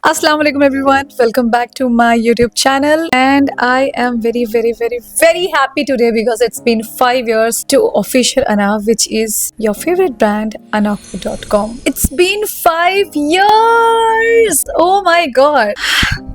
Assalamu alaikum everyone. Welcome back to my YouTube channel and I am very happy today because it's been 5 years to official Anav, which is your favorite brand anav.com. It's been 5 years. Oh my god.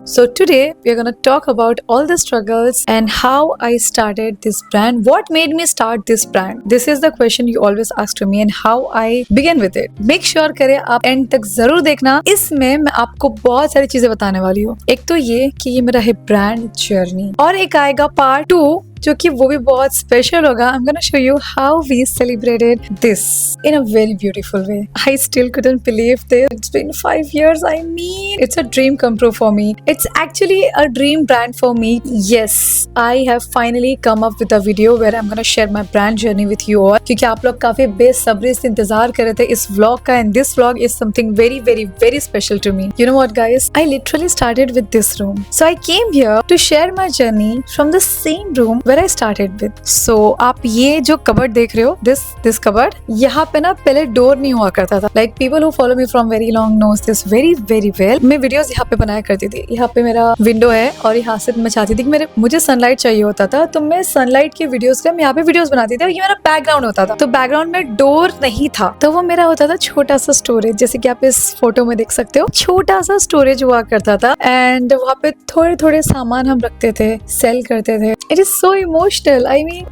So today we are going to talk about all the struggles and how I started this brand. What made me start this brand? This is the question you always ask to me and how I began with it. Make sure करें आप and तक जरूर देखना. इसमें मैं आपको बहुत सारी चीजें बताने वाली हूँ. एक तो ये कि ये मेरा है ब्रांड जर्नी और एक आएगा पार्ट 2 जो कि वो भी बहुत स्पेशल होगा. I'm gonna show you how we celebrated this in a very beautiful way. I still couldn't believe this. It's been 5 years. I mean, it's a dream come true for me. It's actually a dream brand for me. Yes, I have finally come up with a video where I'm gonna share my brand journey with you all. क्योंकि आप लोग काफी बेसब्री से इंतजार कर रहे थे इस vlog का and this vlog is something very special to me. You know what, guys? I literally started with this room. So I came here to share my journey from the same room where I started with. So आप ये जो cupboard देख रहे हो, this cupboard, यहाँ पे ना पहले डोर नहीं हुआ करता था. Like people who follow me from very long knows this very well. मैं वीडियोस यहाँ पे बनाया करती थी. यहाँ पे मेरा विंडो है और यहाँ से मैं चाहती थी कि मुझे सनलाइट चाहिए होता था, तो मैं सनलाइट के वीडियोस का मैं यहाँ पे वीडियोस बनाती थी और ये मेरा बैकग्राउंड होता था. तो बैकग्राउंड में डोर नहीं था, तो वो मेरा होता था छोटा सा स्टोरेज, जैसे कि आप इस फोटो में देख सकते हो. छोटा सा स्टोरेज हुआ करता था एंड वहाँ पे थोड़े सामान हम रखते थे, सेल करते थे. It is so emotional. I mean,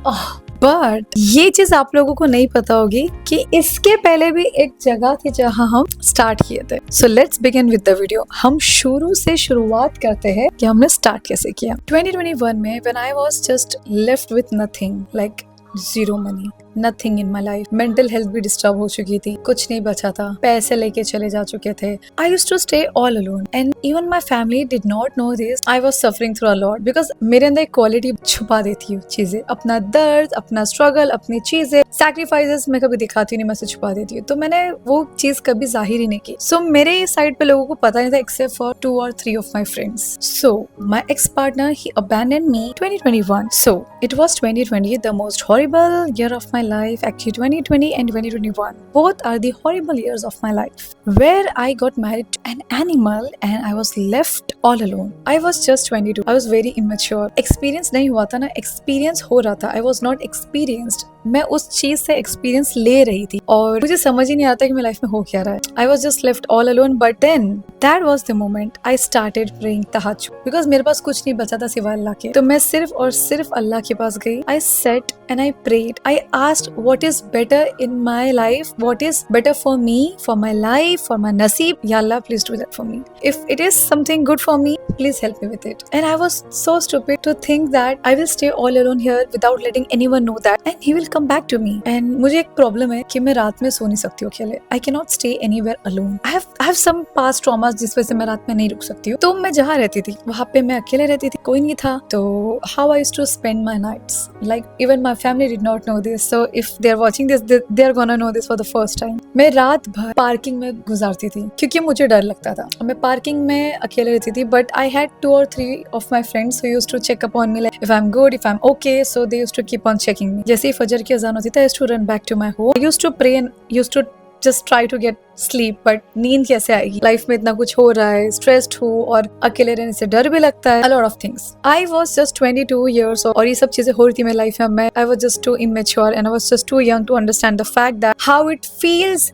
but ये चीज आप लोगों को नहीं पता होगी कि इसके पहले भी एक जगह थी जहां हम स्टार्ट किए थे. So let's begin with the video. हम शुरू से शुरुआत करते हैं कि हमने स्टार्ट कैसे किया. 2021 में when I was just left with nothing, like zero money, nothing in my life. Mental health भी डिस्टर्ब हो चुकी थी, कुछ नहीं बचा था, पैसे लेके चले जा चुके थे. I used to stay all alone and even my family did not know this. I was suffering through a lot because मेरे अंदर एक क्वालिटी छुपा देती हूँ चीजें, अपना दर्द, अपना स्ट्रगल, अपनी चीजें, सैक्रिफाइसेस मैं कभी दिखाती नहीं, मैं से छुपा देती हूँ. तो मैंने वो चीज कभी जाहिर ही नहीं की. सो मेरे साइड पे लोगों को पता नहीं था except for 2 or 3 of my friends. So my ex-partner, he abandoned me 2021. So it was 2020, the most horrible year of my life. Actually 2020 and 2021 both are the horrible years of my life, where I got married to an animal and I was left all alone. I was just 22. I was very immature. Experience नहीं हुआ था ना, experience हो रहा था. I was not experienced. मैं उस चीज से एक्सपीरियंस ले रही थी और मुझे समझ ही नहीं आता कि मेरी लाइफ में हो क्या रहा है. I was just left all alone. But then that was the moment I started praying तहज्जुद, बिकॉज मेरे पास कुछ नहीं बचा था सिवाय अल्लाह के. तो मैं सिर्फ और सिर्फ अल्लाह के पास गई. I said and I prayed. I asked what is better in my life, what is better for me, for my life, for my नसीब. या Allah, please do that for me. If it is something good for me, please help me with it. And I was so stupid to think that I will stay all alone here without letting anyone know that and he will come back to me. And मुझे एक problem है कि मैं रात में सो नहीं सकती हूँ अकेले. I cannot stay anywhere alone. I have some past traumas जिस वजह से मैं रात में नहीं रुक सकती हूँ. तो मैं जहाँ रहती थी वहाँ पे मैं अकेले रहती थी, कोई नहीं था. तो how I used to spend my nights, like even my family did not know this. So if they are watching this, they are gonna know this for the first time. मैं रात भर पार्किंग में गुजारती थी क्योंकि मुझे डर लगता था. मैं पार्किंग में अकेले रहती थी. But I had 2 or 3 of my friends who used to check upon me, like if I'm good, if I'm okay. So they used to keep on checking me. जैसे ही फजर की अजान होती थी, I used to run back to my home. I used to pray and used to just try to get sleep. but नींद कैसे आएगी, life में इतना कुछ हो रहा है, स्ट्रेस्ड हूँ और अकेले रहने से डर भी लगता है. a lot of things. I was just 22 years old और ये सब चीजें हो रही थी मेरी लाइफ में. I was just too immature and I was just too young to understand the fact that how it feels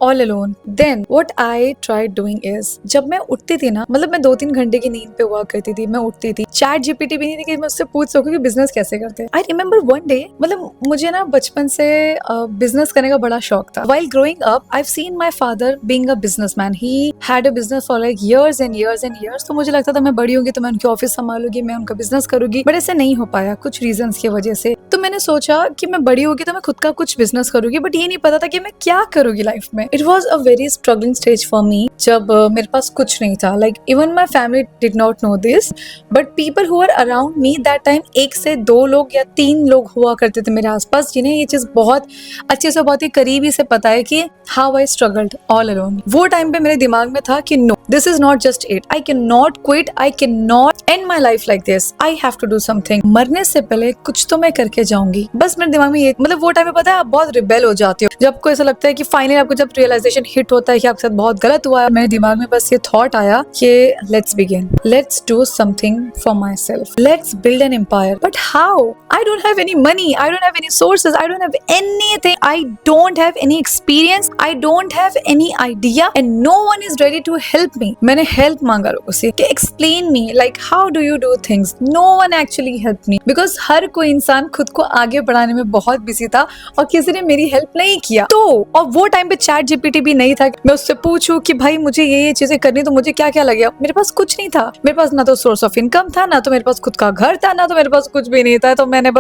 all alone. Then what I tried doing is, जब मैं उठती थी ना, मतलब मैं 2-3 घंटे की नींद पे हुआ करती थी. मैं उठती थी, चैट जीपीटी भी नहीं थी कि मैं उससे पूछ सकूं कि बिजनेस कैसे करते हैं. I remember one day, मतलब मुझे ना बचपन से बिजनेस करने का बड़ा शौक था. While growing up, I've seen my father being a businessman. He had a business for like years and years and years. तो मुझे लगता था मैं बड़ी होंगी तो मैं उनकी ऑफिस संभालूंगी, मैं उनका बिजनेस करूंगी. बट ऐसे नहीं हो पाया कुछ रीजंस की वजह से. तो मैंने सोचा कि मैं बड़ी होगी तो मैं खुद का कुछ बिजनेस करूंगी. बट ये नहीं पता था कि मैं क्या करूंगी लाइफ में. It was a very struggling stage for me जब मेरे पास कुछ नहीं था. Like even my family did not know this, but people who are around me that time, 1 से 2 लोग या 3 लोग हुआ करते थे मेरे आसपास जिन्हें ये चीज बहुत अच्छे से, बहुत ही करीबी से पता है कि how I struggled all alone. वो टाइम पे मेरे दिमाग में था कि no, this is not just it, I can not quit, I can not end my life like this, I have to do something. मरने से पहले कुछ तो मैं करके जाऊंगी। बस मेरे दिमाग में ये, मतलब वो टाइम में पता है आप बहुत रिबेल हो जाती हो, जब आपको ऐसा लगता है कि फाइनली आपको जब रियलाइजेशन हिट होता है कि आपके साथ बहुत गलत हुआ है। मेरे दिमाग में बस ये थॉट आया कि let's begin, let's do something for myself, let's build an empire. But how? I don't have any money, I don't have any sources, I don't have anything, I don't have any experience, I don't have any idea and no one is ready to help me. मैंने help मांगा लोगों से कि explain me, like how do you do things. No one actually help me, because हर कोई इंसान खुद को आगे बढ़ाने में बहुत बिजी था और किसी ने मेरी हेल्प नहीं किया। तो और वो टाइम पे चैट जीपीटी भी नहीं था, मैं उससे पूछूं कि भाई मुझे ये चीजें करनी, तो मुझे क्या क्या लगेगा। मेरे पास कुछ नहीं था, मेरे पास ना तो सोर्स ऑफ इनकम था, ना तो मेरे पास खुद का घर था, ना तो मेरे पास कुछ भी नहीं था। तो मैंने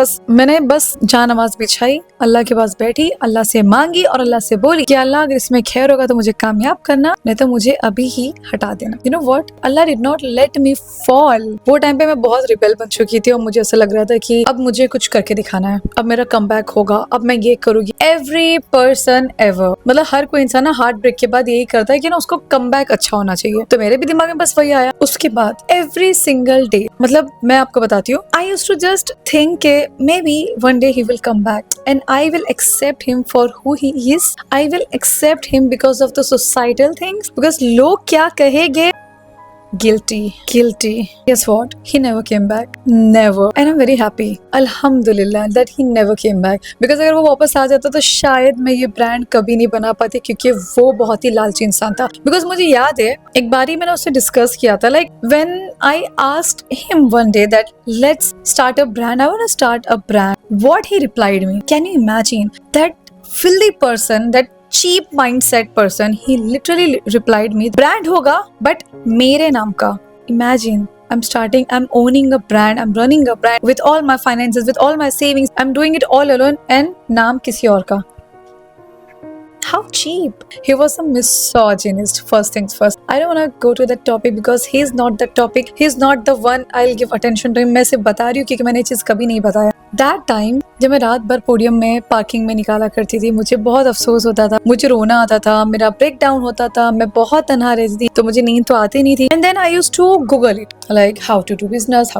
बस जहाँ नमाज बिछाई, अल्लाह के पास बैठी, अल्लाह से मांगी और अल्लाह से बोली कि अल्लाह अगर इसमें खैर होगा तो मुझे कामयाब करना, नहीं तो मुझे अभी ही हटा देना। You know what, Allah did not let me fall. वो टाइम पे मैं बहुत रिबेल बन चुकी थी और मुझे ऐसा लग रहा था कि अब मुझे कुछ करके दिखाना है, अब मेरा कमबैक होगा, अब मैं ये करूंगी। एवरी पर्सन एवर, मतलब हर कोई इंसान ना हार्ट ब्रेक के बाद यही करता है कि ना उसको कमबैक अच्छा होना चाहिए। तो मेरे भी दिमाग में बस वही आया। उसके बाद एवरी सिंगल डे, मतलब मैं आपको बताती हूँ, I used to just think के may be one day he will come back and I will accept him for who he is. I will accept him because of the societal things, because लोग क्या कहेंगे। Guilty. Guess what? He never came back. Never. And I'm very happy. Alhamdulillah that he never came back. Because अगर वो वापस आ जाता तो शायद मैं ये ब्रांड कभी नहीं बना पाती, क्योंकि वो बहुत ही लालची इंसान था। Because मुझे याद है एक बारी मैंने उससे डिस्कस किया था, like when I asked him one day that let's start a brand, I want to start a brand. What he replied me? Can you imagine that filthy person, that cheap mindset person, he literally replied me, brand होगा but मेरे नाम का। Imagine, I'm owning a brand, I'm running a brand with all my finances, with all my savings, I'm doing it all alone and नाम किसी और का। How cheap. He was a misogynist, first things first. I don't want to go to that topic because he's not the topic. He's not the one I'll give attention to him. मैं सिर्फ बता रही हूँ क्योंकि मैंने ये चीज़ कभी नहीं बताया। That time जब मैं रात भर पोडियम में पार्किंग में निकाला करती थी, मुझे बहुत अफसोस होता था, मुझे रोना आता था, मेरा ब्रेक डाउन होता था, मैं बहुत तन्हा रहती थी, तो मुझे नींद तो आती नहीं थी। And then I used to google it, like how to do business.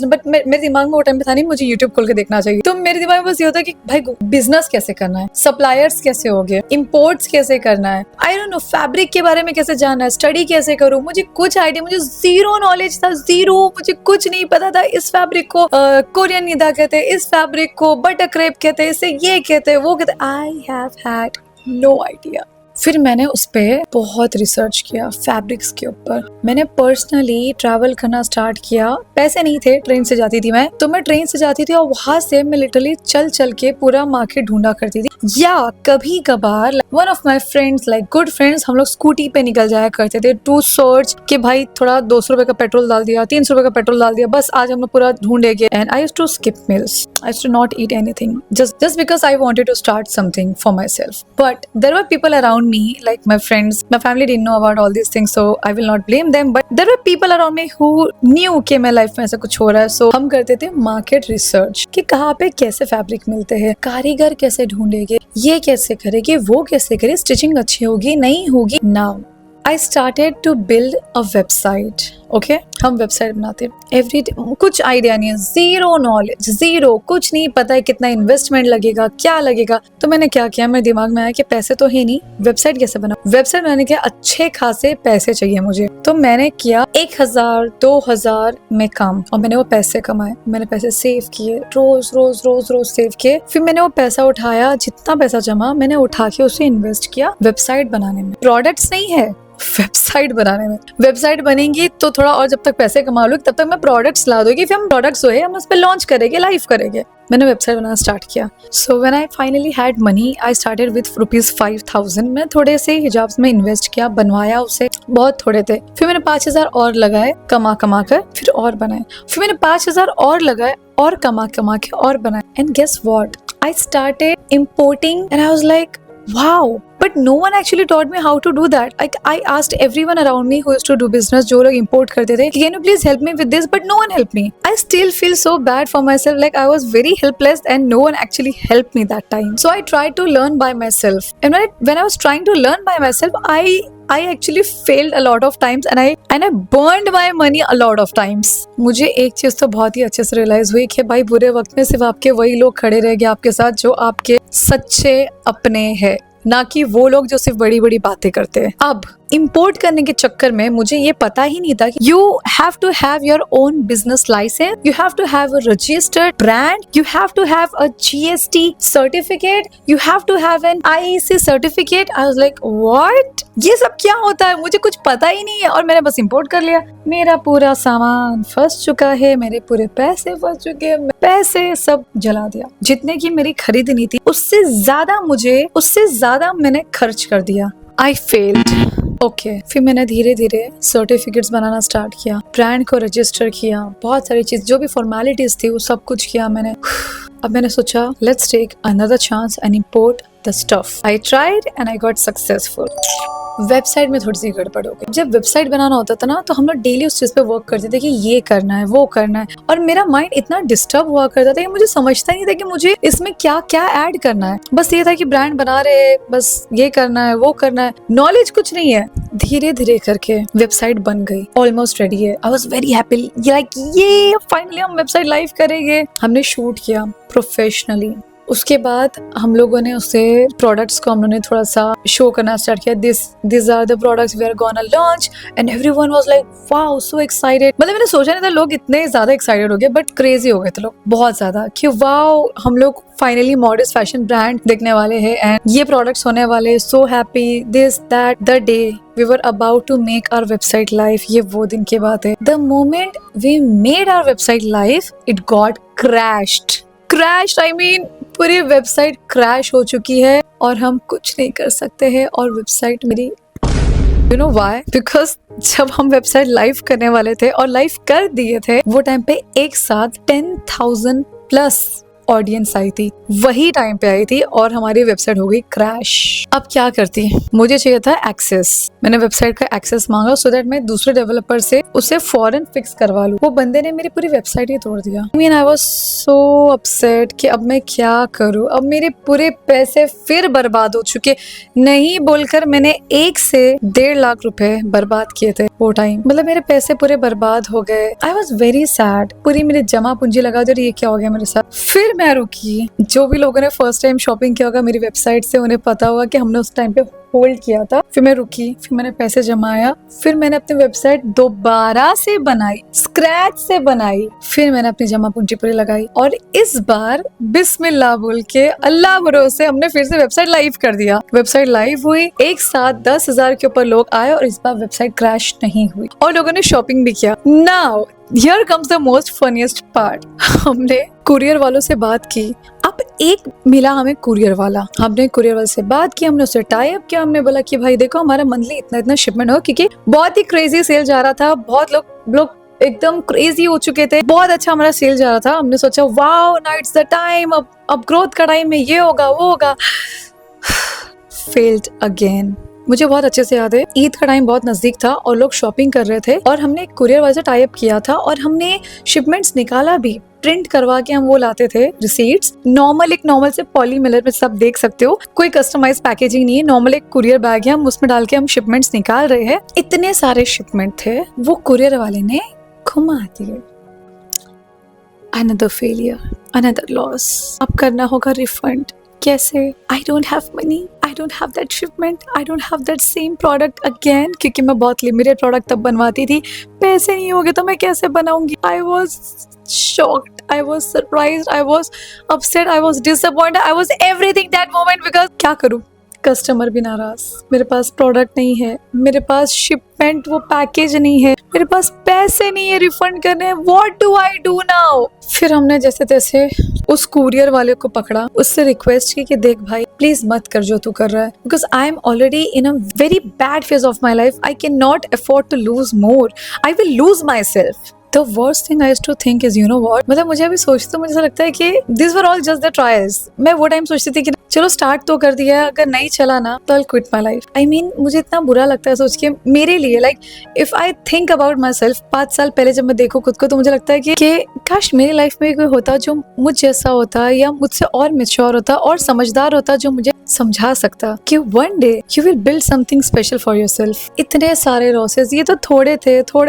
But मेरे दिमाग में वो टाइम पे था नहीं मुझे यूट्यूब खोल के देखना चाहिए। तो मेरे दिमाग में बस ये होता कि भाई बिजनेस कैसे करना है, सप्लायर्स कैसे हो गए, इम्पोर्ट्स कैसे करना है, आई डोंट नो फैब्रिक के बारे में कैसे जानना है, स्टडी कैसे करूँ, मुझे कुछ आइडिया, मुझे जीरो नॉलेज था, जीरो, मुझे कुछ नहीं पता था। इस फैब्रिक को कोरियन निदा कहते हैं, इस फैब्रिक को बटर क्रेप कहते हैं, इसे ये कहते हैं, वो कहते हैं। I have had no idea. फिर मैंने उस पर बहुत रिसर्च किया फैब्रिक्स के ऊपर। मैंने पर्सनली ट्रैवल करना स्टार्ट किया। पैसे नहीं थे, ट्रेन से जाती थी मैं, तो मैं ट्रेन से जाती थी और वहां से मैं लिटरली चल चल के पूरा मार्केट ढूंढा करती थी। या कभी कभार one of my friends, like good friends, हम लोग स्कूटी पे निकल जाया करते थे टू सर्च कि भाई थोड़ा 200 रुपए का पेट्रोल डाल दिया, 300 रुपए का पेट्रोल डाल दिया, बस आज हम लोग पूरा ढूंढेंगे। And I used to skip meals, I used to not eat anything just because I wanted to start something for myself. But there were people around me, like my friends, my family didn't know about all these things, so I will not blame them. But there were people around me who knew कि मेरे life में ऐसा कुछ हो रहा है। So हम करते थे मार्केट रिसर्च कि कहाँ पे कैसे फैब्रिक मिलते हैं, कारीगर कैसे ढूंढेंगे, ये कैसे करेंगे, वो कैसे करें, स्टिचिंग अच्छी होगी नहीं होगी। Now I started to build a website. Okay हम वेबसाइट बनाते हैं एवरी डे। कुछ आइडिया नहीं है, जीरो नॉलेज, जीरो, कुछ नहीं पता है कितना इन्वेस्टमेंट लगेगा, क्या लगेगा। तो मैंने क्या किया, मेरे दिमाग में आया कि पैसे तो है नहीं, वेबसाइट कैसे बनाऊं। वेबसाइट बनाने के अच्छे खासे पैसे चाहिए मुझे। तो मैंने किया 1000 2000 में काम और मैंने वो पैसे कमाए। मैंने पैसे सेव किए, रोज रोज रोज रोज सेव किए। फिर मैंने वो पैसा उठाया, जितना पैसा जमा मैंने उठा के उसे इन्वेस्ट किया वेबसाइट बनाने में। प्रोडक्ट्स नहीं है, वेबसाइट बनाने में। वेबसाइट बनेगी तो थोड़ा और जब तक पैसे कमा लूँ तब तक मैं प्रोडक्ट्स ला दूंगी, फिर हम प्रोडक्ट्स हुए हम उस पर लॉन्च करेंगे, लाइव करेंगे। मैंने वेबसाइट बनाना स्टार्ट किया। So when I finally had money I started with ₹5000। मैं थोड़े से हिजाब्स में इन्वेस्ट किया, बनवाया उसे, बहुत थोड़े थे। फिर मैंने 5000 और लगाए कमा कर, फिर और बनाए। फिर मैंने 5000 और लगाए और कमा के और बनाए। And guess what, I started importing and I was like wow, but no one actually taught me how to do that. Like I asked everyone around me who used to do business, जो लोग import करते थे, can you please help me with this? But no one helped me. I still feel so bad for myself, like I was very helpless and no one actually helped me that time. So I tried to learn by myself. And when I was trying to learn by myself, I actually failed a lot of times and I burned my money a lot of times. मुझे एक चीज तो बहुत ही अच्छे से realise हुई कि भाई बुरे वक्त में सिर्फ आपके वही लोग खड़े रहेंगे आपके साथ जो आपके सच्चे अपने हैं, ना कि वो लोग जो सिर्फ बड़ी बड़ी बातें करते हैं. अब इंपोर्ट करने के चक्कर में मुझे ये पता ही नहीं था कि you have to have your own business licence, you have to have a registered brand, you have to have a GST certificate, you have to have an IEC certificate. I was like what, ये सब क्या होता है, मुझे कुछ पता ही नहीं है. और मैंने बस इंपोर्ट कर लिया. मेरा पूरा सामान फंस चुका है, मेरे पूरे पैसे फंस चुके हैं, पैसे सब जला दिया. जितने की मेरी खरीदनी थी उससे ज्यादा मैंने खर्च कर दिया. I failed. ओके, फिर मैंने धीरे धीरे सर्टिफिकेट्स बनाना स्टार्ट किया, ब्रांड को रजिस्टर किया, बहुत सारी चीज जो भी फॉर्मेलिटीज थी वो सब कुछ किया मैंने. अब मैंने सोचा let's take another chance and import the stuff. I tried and I got successful. Website में थोड़ी सी गड़बड़ हो गई. जब वेबसाइट बनाना होता था ना तो हम लोग डेली उस चीज पे वर्क करते थे कि ये करना है वो करना है, और मेरा माइंड इतना डिस्टर्ब हुआ करता था कि मुझे समझता नहीं था कि मुझे इसमें क्या क्या ऐड करना है. बस ये था कि ब्रांड बना रहे हैं, बस ये करना है वो करना है, नॉलेज कुछ नहीं है. धीरे धीरे करके वेबसाइट बन गई, ऑलमोस्ट रेडी है. I was very happy, like ये फाइनली हम वेबसाइट लाइव करेंगे. हमने शूट किया प्रोफेशनली. उसके बाद हम लोगों ने उससे प्रोडक्ट्स को हम लोगों ने थोड़ा सा शो करना स्टार्ट किया. This are the products we are gonna launch and everyone was like wow so excited. मतलब मैंने सोचा नहीं था लोग इतने ज्यादा एक्साइटेड हो गए, बट क्रेजी हो गए थे लोग बहुत ज्यादा कि वाओ हम लोग फाइनली मॉडर्न फैशन ब्रांड देखने वाले हैं एंड ये प्रोडक्ट्स होने वाले. So happy. This that the day we were about to make our website live. ये वो दिन की बात है. The moment we made our website live, it got crashed. I mean पूरी वेबसाइट क्रैश हो चुकी है और हम कुछ नहीं कर सकते हैं. और वेबसाइट मेरी, you know why? Because जब हम वेबसाइट लाइव करने वाले थे और लाइव कर दिए थे, वो टाइम पे एक साथ 10,000 प्लस ऑडियंस आई थी, वही टाइम पे आई थी और हमारी वेबसाइट हो गई क्रैश. अब क्या करती, मुझे चाहिए था एक्सेस. मैंने वेबसाइट का एक्सेस मांगा सो दैट मैं दूसरे डेवलपर से उसे फौरन फिक्स करवा लूं. वो बंदे ने मेरी पूरी वेबसाइट ही तोड़ दिया. I mean I was so upset कि अब मैं क्या करूं. अब मेरे पूरे पैसे फिर बर्बाद हो चुके. नहीं बोलकर मैंने 1 से 1.5 लाख रुपए बर्बाद किए थे वो टाइम. मतलब मेरे पैसे पूरे बर्बाद हो गए. I was very sad. पूरी मेरी जमा पूंजी लगा दी, ये क्या हो गया मेरे साथ. फिर मैं रुकी. जो भी लोगों ने फर्स्ट टाइम शॉपिंग किया होगा मेरी वेबसाइट से, उन्हें पता होगा कि हमने उस टाइम पे होल्ड किया था. फिर मैं रुकी, फिर मैंने पैसे जमाया, फिर मैंने अपनी वेबसाइट दोबारा से बनाई, स्क्रैच से बनाई. फिर मैंने अपनी जमा पूंजी पूरी लगाई और इस बार बिस्मिल्लाह बोल के अल्लाह भरोसे हमने फिर से वेबसाइट लाइव कर दिया. वेबसाइट लाइव हुई, एक साथ 10,000 के ऊपर लोग आए और इस बार वेबसाइट क्रैश नहीं हुई और लोगों ने शॉपिंग भी किया. Now here comes the most funniest part. हमने कुरियर वालों से बात की. अब एक मिला हमें कुरियर वाला. हमने कुरियर वाले से बात की, हमने उससे टाई अप किया. हमने बोला कि भाई देखो हमारा मंथली इतना शिपमेंट हो, क्योंकि बहुत ही क्रेजी सेल जा रहा था, बहुत लोग एकदम क्रेजी हो चुके थे, बहुत अच्छा हमारा सेल जा रहा था. हमने सोचा wow now it's the time, अब ग्रोथ का टाइम है, ये होगा वो होगा. Failed again. मुझे बहुत अच्छे से याद है, ईद का टाइम बहुत नजदीक था और लोग शॉपिंग कर रहे थे और हमने कुरियर वाले से टाई अप किया था और हमने शिपमेंट्स निकाला भी, प्रिंट करवा के हम वो लाते थे रिसीट्स. नॉर्मल से पॉलीमेलर में सब देख सकते हो, कोई कस्टमाइज पैकेजिंग नहीं है, नॉर्मल एक कुरियर बैग है, हम उसमें डाल के हम शिपमेंट्स निकाल रहे हैं. इतने सारे शिपमेंट थे, वो कुरियर वाले ने घुमा दिए. Another failure, another loss. अब करना होगा रिफंड. कैसे? I don't have money, I don't have that shipment, I don't have that same product again. क्योंकि मैं बहुत लिमिटेड प्रोडक्ट तब बनवाती थी, पैसे नहीं होंगे तो मैं कैसे बनाऊंगी. I was shocked, I was surprised, I was upset, I was disappointed, I was everything that moment because क्या करूं? कस्टमर भी नाराज, मेरे पास प्रोडक्ट नहीं है, मेरे पास शिपमेंट वो पैकेज नहीं है, मेरे पास पैसे नहीं है रिफंड करने. What do I do now? फिर हमने जैसे तैसे उस कुरियर वाले को पकड़ा, उससे रिक्वेस्ट की कि देख भाई प्लीज मत कर जो तू कर रहा है, because I am already in a very bad phase of my life. I can not afford to lose more, I will lose myself. The worst thing I used to think is, you know what, मतलब मुझे अभी सोचते तो मुझे ऐसा लगता है कि these were all just the trials. मैं वो टाइम सोचती थी कि चलो स्टार्ट तो कर दिया है, अगर नहीं चला ना तो I quit my life. I mean मुझे इतना बुरा लगता है सोच के मेरे लिए, like if I think about my self 5 साल पहले जब मैं देखूँ खुद को तो मुझे लगता है कि काश मेरी लाइफ में कोई होता जो मुझ जैसा होता या मुझसे और मेच्योर होता और समझदार होता, जो मुझे समझा सकता कि one day you will build something special for yourself. इतने सारे लॉसेस, ये तो थोड़े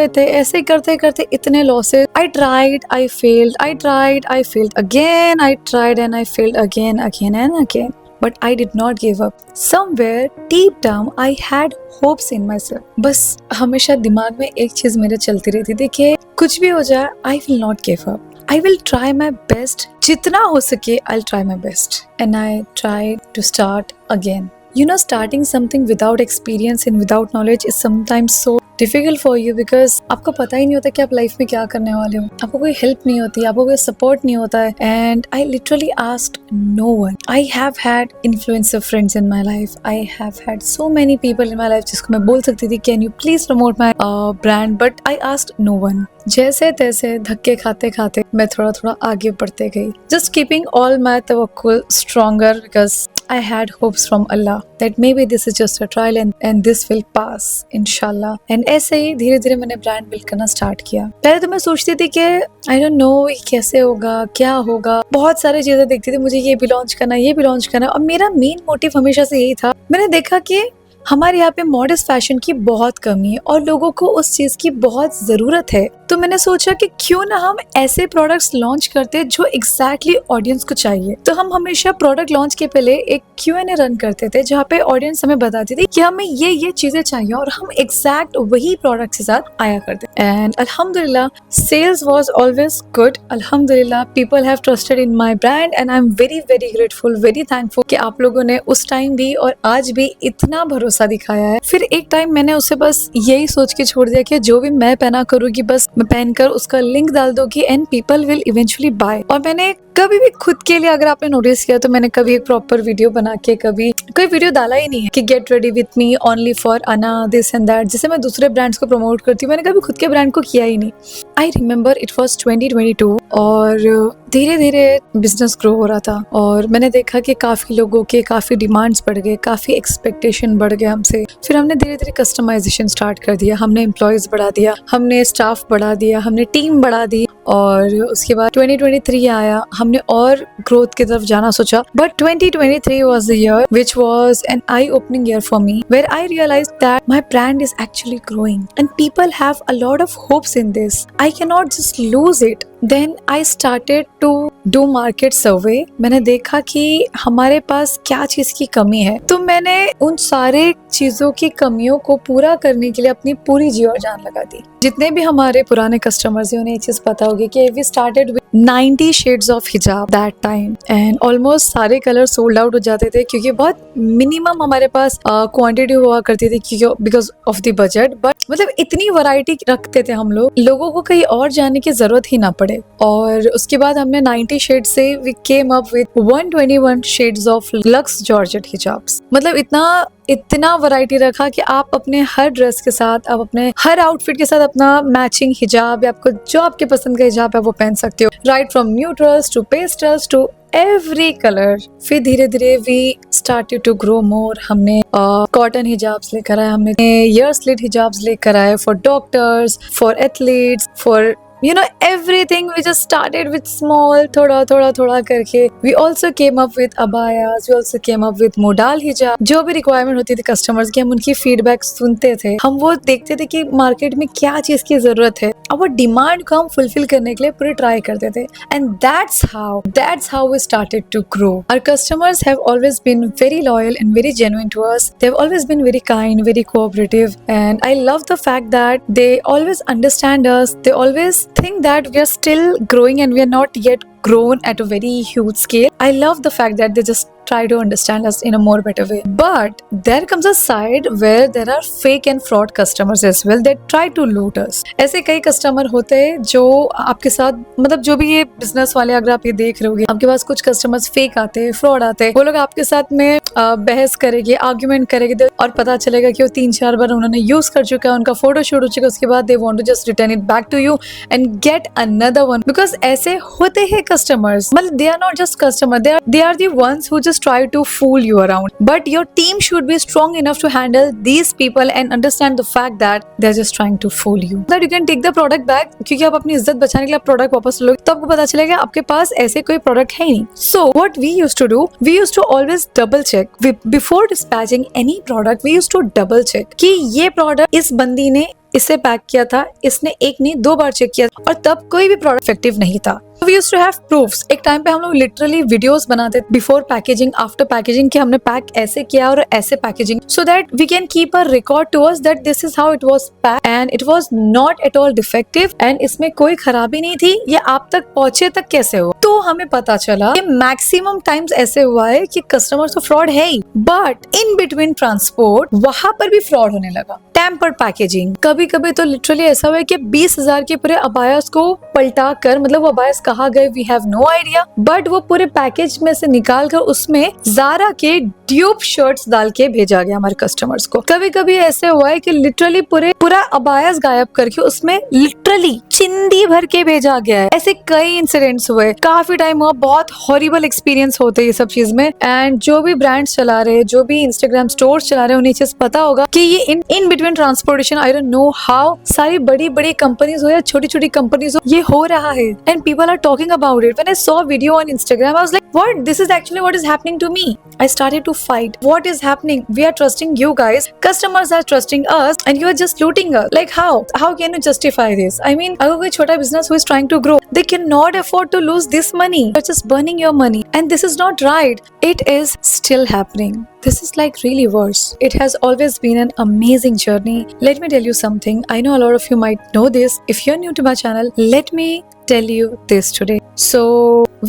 थे, ऐसे करते करते इतने losses. I tried, I failed, I tried, I failed again, I tried and I failed again and again, but I did not give up. Somewhere deep down I had hopes in myself. बस हमेशा दिमाग में एक चीज मेरे चलती रहती थी कि कुछ भी हो जाए I will not give up. I will try my best. जितना हो सके I'll try my best. And I tried to start again. You know, starting something without experience and without knowledge is sometimes so difficult for you, because आपको पता ही नहीं होता कि आप life में क्या करने वाले हो, आपको कोई हेल्प नहीं होती, आपको कोई सपोर्ट नहीं होता है। And I literally asked no one. I have had influencer friends in my life, I have had so many people in my life जिसको मैं बोल सकती थी can you please promote my brand, but I asked no one. जैसे तैसे धक्के खाते खाते मैं थोड़ा थोड़ा आगे बढ़ते गई, जस्ट कीपिंग ऑल माई तवक्कुल stronger because I had hopes from Allah that maybe this is just a trial and this will pass inshallah. And ऐसे ही धीरे धीरे मैंने ब्रांड बिल्ड करना स्टार्ट किया। पहले तो मैं सोचती थी कि I don't know कैसे होगा, क्या होगा, बहुत सारी चीजें देखती थी, मुझे ये भी लॉन्च करना, ये भी लॉन्च करना, और मेरा मेन मोटिव हमेशा से यही था। मैंने देखा कि हमारे यहाँ पे मॉडर्न फैशन की बहुत कमी है और लोगों को उस चीज की बहुत जरूरत है, तो मैंने सोचा कि क्यों ना हम ऐसे प्रोडक्ट्स लॉन्च करते जो एग्जैक्टली ऑडियंस को चाहिए। तो हम हमेशा प्रोडक्ट लॉन्च के पहले एक Q&A रन करते थे जहाँ पे ऑडियंस हमें बताती थी कि हमें ये चीजें चाहिए और हम एग्जैक्ट वही प्रोडक्ट के साथ आया करते। एंड अल्हम्दुलिल्लाह सेल्स वाज ऑलवेज गुड। अल्हम्दुलिल्लाह people have trusted in my brand and I am very very grateful, very thankful कि आप लोगों ने उस टाइम भी और आज भी इतना भरोसा दिखाया है। फिर एक टाइम मैंने उसे बस यही सोच के छोड़ दिया कि जो भी मैं पहना करूंगी बस मैं पहनकर उसका लिंक डाल दूंगी and people will eventually bye. और मैंने कभी भी खुद के लिए, अगर आपने नोटिस किया तो मैंने कभी एक प्रॉपर वीडियो बना के कभी कोई वीडियो डाला ही नहीं है कि get ready with me only for अना दिस एंड दैट, जिसे मैं दूसरे ब्रांड्स को प्रमोट करती हूँ। मैंने कभी खुद के ब्रांड को किया ही नहीं। आई रिमेम्बर इट वॉज 2022 और धीरे धीरे बिजनेस ग्रो हो रहा था और मैंने देखा कि काफी लोगों के काफी डिमांड्स बढ़ गए, काफी एक्सपेक्टेशन बढ़ गए हमसे। फिर हमने धीरे धीरे कस्टमाइजेशन स्टार्ट कर दिया, हमने एम्प्लॉयज बढ़ा दिया, हमने स्टाफ बढ़ा दिया, हमने टीम बढ़ा दी और उसके बाद 2023 आया, हमने और ग्रोथ की तरफ जाना सोचा। But 2023 was the year which was an eye-opening year for me, where I realized that my brand is actually growing and people have a lot of hopes in this. I cannot just lose it. Then I started to do market survey. मैंने देखा कि हमारे पास क्या चीज की कमी है, तो मैंने उन सारे चीजों की कमियों को पूरा करने के लिए अपनी पूरी जी और जान लगा दी। जितने भी हमारे पुराने कस्टमर्स हैं उन्हें ये चीज पता होगी कि we started with 90 shades of hijab that time and almost सारे कलर सोल्ड आउट हो जाते थे क्योंकि बहुत मिनिमम हमारे पास क्वांटिटी हुआ करती थी क्योंकि because of the budget. But मतलब इतनी वैरायटी रखते थे हम लोगों को कहीं और जाने की जरूरत ही ना पड़े। और उसके बाद हमने 90 शेड से we came up with 121 shades of lux georgette hijabs. मतलब इतना वैरायटी रखा कि आप अपने हर ड्रेस के साथ, आप अपने हर आउटफिट के साथ अपना मैचिंग हिजाब या आपको जो आपके पसंद का हिजाब है वो पहन सकते हो, right from neutrals to pastels to every colour. फिर धीरे धीरे we started to grow more. हमने कॉटन हिजाब्स लेकर आए, हमने ईयर स्लिट हिजाब्स लेकर आए for doctors, for athletes, for you know everything. We just started with small, थोड़ा करके we also came up with abayas, we also came up with modal hijab। जो भी रिक्वायरमेंट होती थी कस्टमर्स की हम उनकी फीडबैक सुनते थे, हम वो देखते थे कि मार्केट में क्या चीज की जरूरत है और वो डिमांड को हम फुलफिल करने के लिए पूरी ट्राई करते थे। And that's how we started to grow. Our customers have always been very loyal and very genuine to us. They've always been very kind, very cooperative, and I love the fact that they always understand us. They always think that we are still growing and we are not yet grown at a very huge scale. I love the fact that they just try to understand us in a more better way. But there comes a side where there are fake and fraud customers as well that try to loot us. ऐसे कई customer होते हैं जो आपके साथ, मतलब जो भी ये बिजनेस वाले अगर आप ये देख रहे होगे, आपके पास कुछ कस्टमर्स फेक आते हैं, फ्रॉड आते हैं। वो लोग आपके साथ में बहस करेंगे, आर्ग्यूमेंट करेंगे और पता चलेगा कि वो 3-4 बार उन्होंने यूज कर चुका है, उनका फोटो शूट हो चुका है, उसके बाद they want to just return it back to you and get another one. Because ऐसे होते हैं कस्टमर्स, मतलब they are not just customer, they are the ones who just try to fool you around, but your team should be strong enough to handle these people and understand the fact that they're just trying to fool you, that you can take the product back, क्योंकि आप अपनी इज्जत बचाने के लिए product वापस लोगे तो आपको पता चलेगा आपके पास ऐसे कोई प्रोडक्ट है ही नहीं. So what we used to do, we used to always double check before dispatching any product. We used to double check कि ये प्रोडक्ट इस बंदी ने इसे पैक किया था, इसने एक नहीं 2 बार चेक किया और तब कोई भी प्रोडक्ट इफेक्टिव नहीं था. We used to have proofs. एक टाइम पे हम लोग लिटरली वीडियोस बनाते बिफोर पैकेजिंग, आफ्टर पैकेजिंग कि हमने पैक ऐसे किया और ऐसे packaging, so that we can keep a record to us that this is how it was packed and it was not at all defective and इसमें कोई खराबी नहीं थी. ये आप तक पहुंचे तक कैसे हुआ? तो हमें पता चला कि मैक्सिमम टाइम्स ऐसे हुआ है कि कस्टमर तो फ्रॉड है ही, बट इन बिटवीन ट्रांसपोर्ट वहां पर भी फ्रॉड होने लगा. टेम्पर्ड पैकेजिंग, कभी कभी तो लिटरली ऐसा हुआ है कि 20,000 के पूरे अबायास को पलटा कर, मतलब वो अबायास कहाँ गए we have no idea, but वो पूरे पैकेज में से निकाल कर उसमें ज़ारा के ड्यूप शर्ट्स डाल के भेजा गया हमारे कस्टमर्स को. कभी कभी ऐसे हुआ है कि लिटरली पूरा अबायास गायब करके उसमें लिटरली चिंदी भर के भेजा गया है. ऐसे कई इंसिडेंट्स हुए, काफी टाइम हुआ, बहुत हॉरिबल एक्सपीरियंस होते हैं ये सब चीज में. एंड जो भी ब्रांड्स चला रहे हैं, जो भी इंस्टाग्राम स्टोर्स चला रहे हैं, उन्हें चीज पता होगा कि ये in between transportation, I don't know how, सारी बड़ी बड़ी कंपनीज हो या छोटी छोटी कंपनीज हो, ये हो रहा है and people are talking about it. When I saw video on Instagram I was like what, this is actually what is happening to me. I started to fight. What is happening? We are trusting you guys. Customers are trusting us, and you are just looting us. Like how? How can you justify this? I mean, अगर कोई छोटा business who is trying to grow, they cannot afford to lose this money. You're just burning your money, and this is not right. It is still happening. This is like really worse. It has always been an amazing journey. Let me tell you something. I know a lot of you might know this. If you're new to my channel, let me tell you this today. So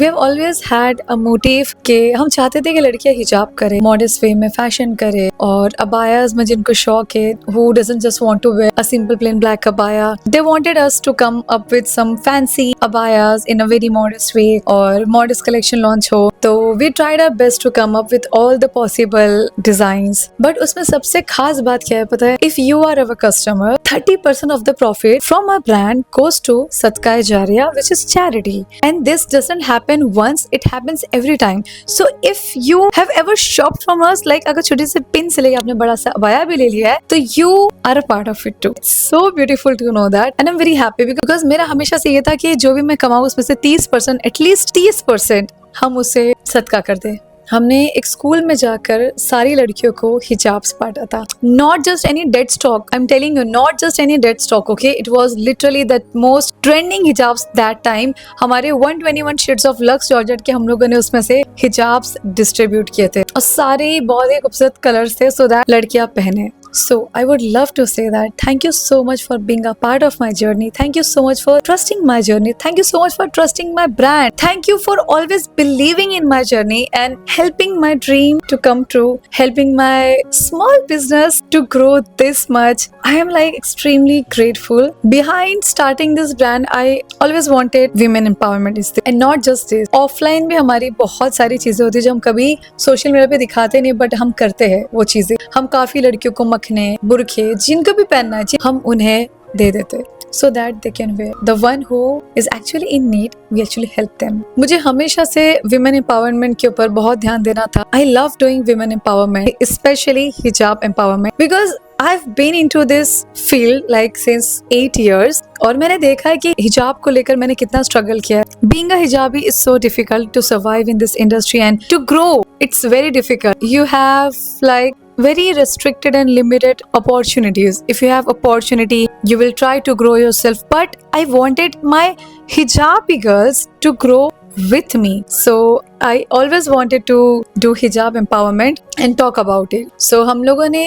we have always had a motive कि हम चाहते थे कि लड़कियां हिजाब करें, modern way में fashion करें, और अबायास में जिनको शौक है, who doesn't just want to wear a simple plain black abaya, they wanted us to come up with some fancy abayas in a very modest way, और modest collection launch हो. तो we tried our best to come up with all the possible designs. But उसमें सबसे खास बात क्या है पता है? If you are our customer, 30% of the profit from our brand goes to Sadaqah Jariyah, which is charity. And this doesn't happen once, it happens every time. So if you have ever shopped from us, like अगर छोटी C pin से लेके आपने बड़ा सा abaya भी ले लिया है, तो you are a part of it too. It's so beautiful to know that, and I'm very happy because मेरा हमेशा से ये था कि जो भी मैं कमाऊँ उसमें से 30%, एटलीस्ट 30% हम उसे सदका कर दे. हमने एक स्कूल में जाकर सारी लड़कियों को हिजाब्स बांटा था. Not just any dead stock, I am telling you, not just any dead stock, okay. It was literally the most trending hijabs that time. हमारे 121 शेड्स ऑफ लक्स जॉर्जेट के हम लोगों ने उसमें से हिजाब्स डिस्ट्रीब्यूट किए थे, और सारे बहुत ही खूबसूरत कलर्स थे सो दैट लड़कियां पहने. So I would love to say that thank you so much for being a part of my journey. Thank you so much for trusting my journey. Thank you so much for trusting my brand. Thank you for always believing in my journey and helping my dream to come true, helping my small business to grow this much. I am like extremely grateful. Behind starting this brand, I always wanted women empowerment is there. And not just this. Offline में हमारी बहुत सारी चीजें होती है जो हम कभी सोशल मीडिया पे दिखाते नहीं, बट हम करते हैं वो चीजें. हम काफी लड़कियों को मखने, बुरखे, जिनको भी पहनना चाहिए, हम उन्हें दे देते so that they can wear. The one who is actually in need, we actually help them. मुझे हमेशा से women empowerment के ऊपर बहुत ध्यान देना था. I love doing women empowerment, especially hijab empowerment, because I've been into this field like since 8 years, और मैंने देखा है कि हिजाब को लेकर मैंने कितना स्ट्रगल किया है. Being a hijabi is so difficult to survive in this industry and to grow. It's very difficult. You have like very restricted and limited opportunities. If you have opportunity, you will try to grow yourself. But I wanted my hijabi girls to grow with me. So I always wanted to do hijab empowerment and talk about it. So हम लोगों ने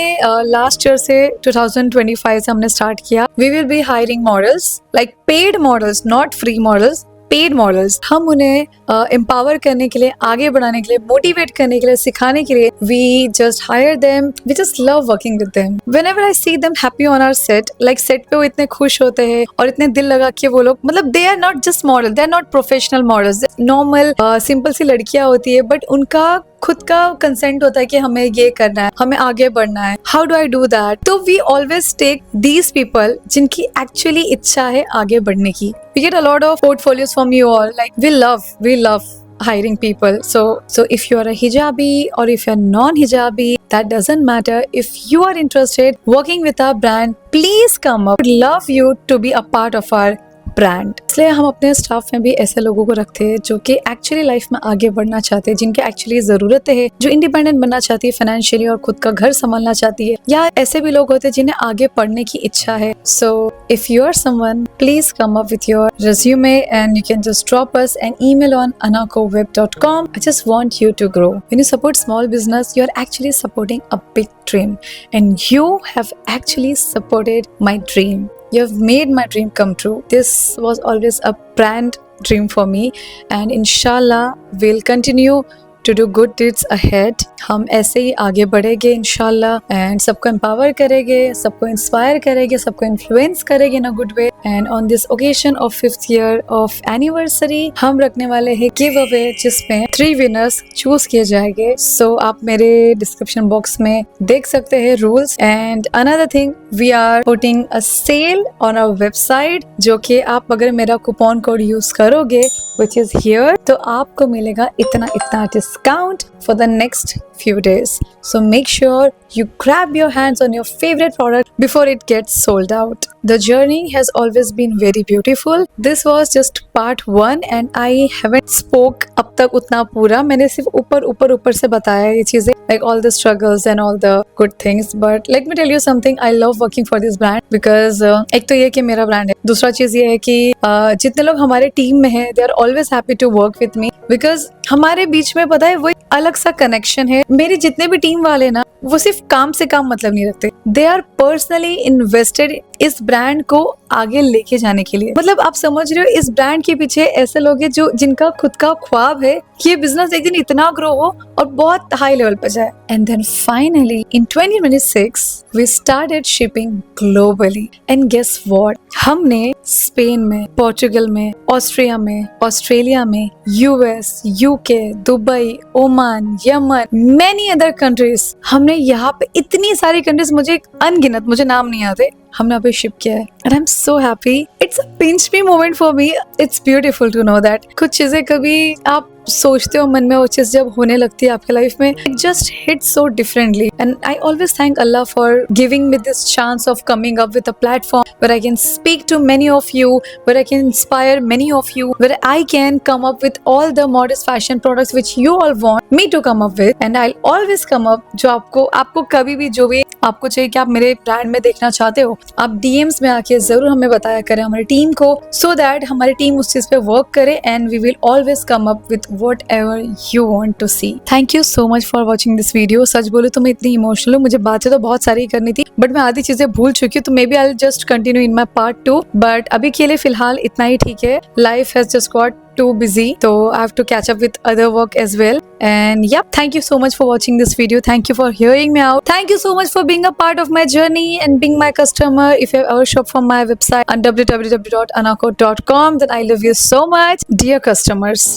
last year से 2025 से हमने start किया. We will be hiring models, like paid models, not free models. Paid models. हम उन्हें empower करने के लिए, आगे बढ़ाने के लिए, मोटिवेट करने के लिए, सिखाने के लिए, we just hire them. We just love working with them. Whenever I see them happy on our set, like set पे वो इतने खुश होते हैं और इतने दिल लगा के वो लोग, मतलब they are not just model, they are not professional models, normal simple सी लड़कियां होती है, बट उनका खुद का कंसेंट होता है कि हमें ये करना है, हमें आगे बढ़ना है. How do I do that? तो we always take these people जिनकी एक्चुअली इच्छा है आगे बढ़ने की. We get a lot of portfolios from you all. Like we love hiring people. So if you are a hijabi or if you're non-hijabi, that doesn't matter. If you are interested working with our brand, please come up. We'd love you to be a part of our brand. इसलिए हम अपने staff में भी ऐसे लोगों को रखते हैं जो कि एक्चुअली लाइफ में आगे बढ़ना चाहते हैं, जिनके एक्चुअली जरूरत है, जो इंडिपेंडेंट बनना चाहती है फाइनेंशियली और खुद का घर संभालना चाहती है, या ऐसे भी लोग होते हैं जिन्हें आगे पढ़ने की इच्छा है. So if you are someone, please come up with your resume and you can just drop us an email on anakoweb.com. I just want you to grow. When you support small business, you are actually supporting a big dream, and you have actually supported my dream. You have made my dream come true. This was always a brand dream for me, and inshallah we'll continue to do good deeds ahead. हम ऐसे ही आगे बढ़ेंगे इंशाल्लाह, and सबको empower करेंगे, सबको inspire करेंगे, सबको इन्फ्लुएंस करेंगे in a good way. And on this occasion of 5th year of anniversary हम रखने वाले हैं गिव अवे, जिसमें 3 विनर्स चूज किए जाएंगे. सो आप मेरे डिस्क्रिप्शन बॉक्स में देख सकते हैं rules. And another thing, we are putting a sale on our website, जो कि आप अगर मेरा कूपन कोड यूज करोगे which is here, तो आपको मिलेगा इतना discount for the next few days. So make sure you grab your hands on your favorite product before it gets sold out. The journey has always been very beautiful. This was just part 1 and I haven't spoke अब तक उतना पूरा. मैंने सिर्फ ऊपर से बताया ये चीजें, like all the struggles and all the good things. But let me tell you something, I love working for this brand because एक तो ये कि मेरा ब्रांड है, दूसरा चीज ये है कि जितने लोग हमारे टीम में हैं, they are always happy to work with me because हमारे बीच में पता है वो एक अलग सा कनेक्शन है. मेरे जितने भी टीम वाले ना, वो सिर्फ काम से काम मतलब नहीं रखते, दे आर पर्सनली इन्वेस्टेड इस ब्रांड को आगे लेके जाने के लिए. मतलब आप समझ रहे हो, इस ब्रांड के पीछे ऐसे लोग हैं जो जिनका खुद का ख्वाब है कि ये बिजनेस एक दिन इतना ग्रो हो और बहुत हाई लेवल पे जाए. And then finally in 2026 we started shipping globally. And guess what, हमने स्पेन में, पोर्चुगल में, ऑस्ट्रिया में, ऑस्ट्रेलिया में, US, UK, Dubai, Oman, Yemen, many other countries, हमने यहाँ पे इतनी सारी कंट्रीज, मुझे अनगिनत, मुझे नाम नहीं आते, हमने अभी शिप किया है. And I am so happy. It's a pinch me moment for me. It's beautiful to know that कुछ चीजें कभी आप सोचते हो मन में, वो चीज जब होने लगती है आपके लाइफ में, it just hit so differently. And I always thank Allah for giving me this chance of coming up with a platform where I can speak to many of you, where I can inspire many of you, where I can come up with all the modest fashion products which you all want me to come up with, and I'll always come up. जो आपको कभी भी जो भी आपको चाहिए कि आप मेरे ब्रांड में देखना चाहते हो, आप DMs में आके जरूर हमें बताया करें, हमारी टीम को, so that हमारी टीम उस चीज पे वर्क करे, and we will always come up with whatever you want to see. Thank you so much for watching this video. सच बोलूं तो मैं इतनी इमोशनल हूँ, मुझे बातें तो बहुत सारी करनी थी, बट मैं आधी चीजें भूल चुकी हूँ, तो maybe I just continue in my part 2. But अभी के लिए फिलहाल इतना ही ठीक है. Life has just got too busy, so I have to catch up with other work as well. And yep, thank you so much for watching this video. Thank you for hearing me out. Thank you so much for being a part of my journey and being my customer. If you have ever shopped from my website on www.anako.com, then I love you so much, dear customers.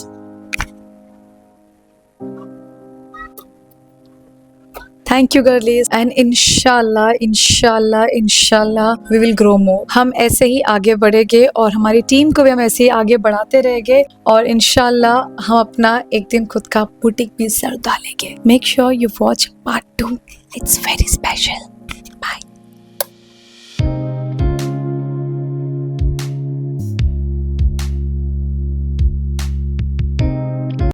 Thank you girlies, and इंशाल्लाह we will grow more. हम ऐसे ही आगे बढ़ेंगे और हमारी team को भी हम ऐसे ही आगे बढ़ाते रहेंगे, और इंशाल्लाह हम अपना एक दिन खुद का बुटीक भी सर डालेंगे. Make sure you watch part 2. It's very special.